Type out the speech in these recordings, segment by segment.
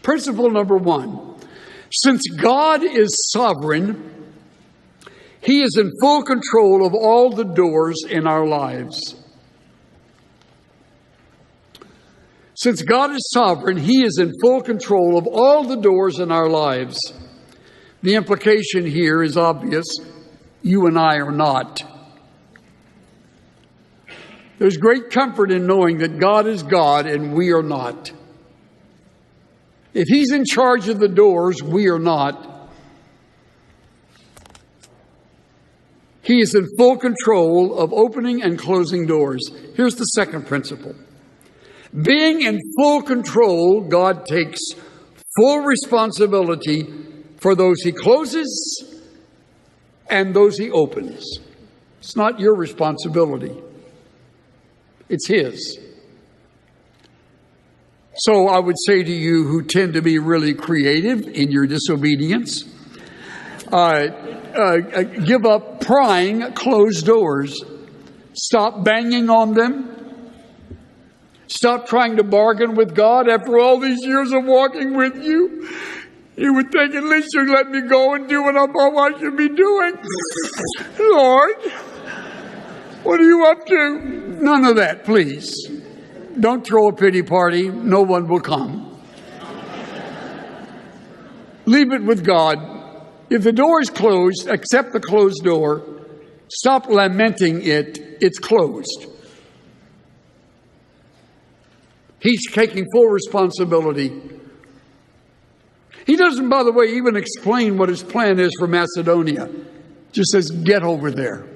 Principle number one, since God is sovereign, He is in full control of all the doors in our lives. Since God is sovereign, He is in full control of all the doors in our lives. The implication here is obvious. You and I are not. There's great comfort in knowing that God is God and we are not. If He's in charge of the doors, we are not. He is in full control of opening and closing doors. Here's the second principle. Being in full control, God takes full responsibility for those He closes and those He opens. It's not your responsibility. It's His. So I would say to you who tend to be really creative in your disobedience, give up prying closed doors. Stop banging on them. Stop trying to bargain with God. After all these years of walking with you, you would think at least you'd let me go and do what I thought I should be doing. Lord, what are you up to? None of that, please. Don't throw a pity party. No one will come. Leave it with God. If the door is closed, accept the closed door. Stop lamenting it. It's closed. He's taking full responsibility. He doesn't, by the way, even explain what his plan is for Macedonia. Just says, get over there.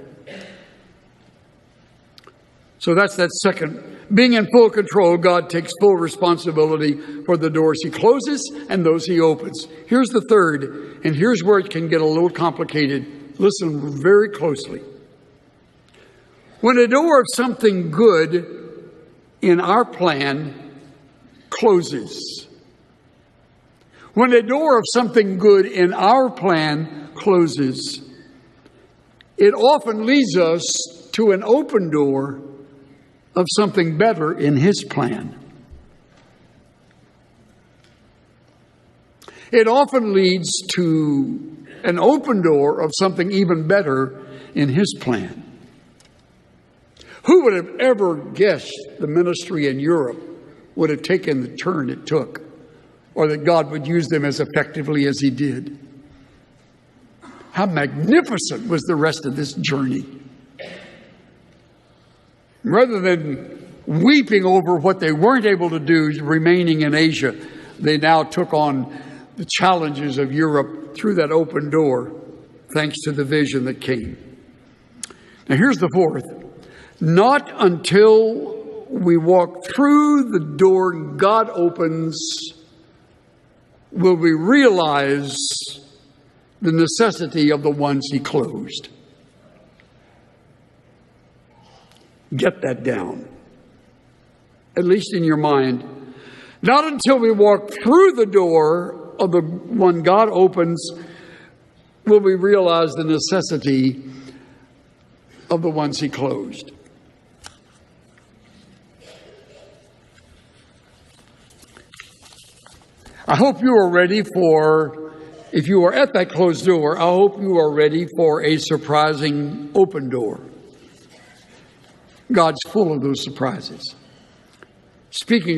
So that's that second. Being in full control, God takes full responsibility for the doors He closes and those He opens. Here's the third, and here's where it can get a little complicated. Listen very closely. When a door of something good in our plan closes, when a door of something good in our plan closes, it often leads us to an open door of something better in His plan. It often leads to an open door of something even better in His plan. Who would have ever guessed the ministry in Europe would have taken the turn it took, or that God would use them as effectively as He did? How magnificent was the rest of this journey. Rather than weeping over what they weren't able to do remaining in Asia, they now took on the challenges of Europe through that open door, thanks to the vision that came. Now here's the fourth. Not until we walk through the door God opens will we realize the necessity of the ones He closed. Get that down, at least in your mind. Not until we walk through the door of the one God opens will we realize the necessity of the ones He closed. I hope you are ready for, if you are at that closed door, I hope you are ready for a surprising open door. God's full of those surprises. Speaking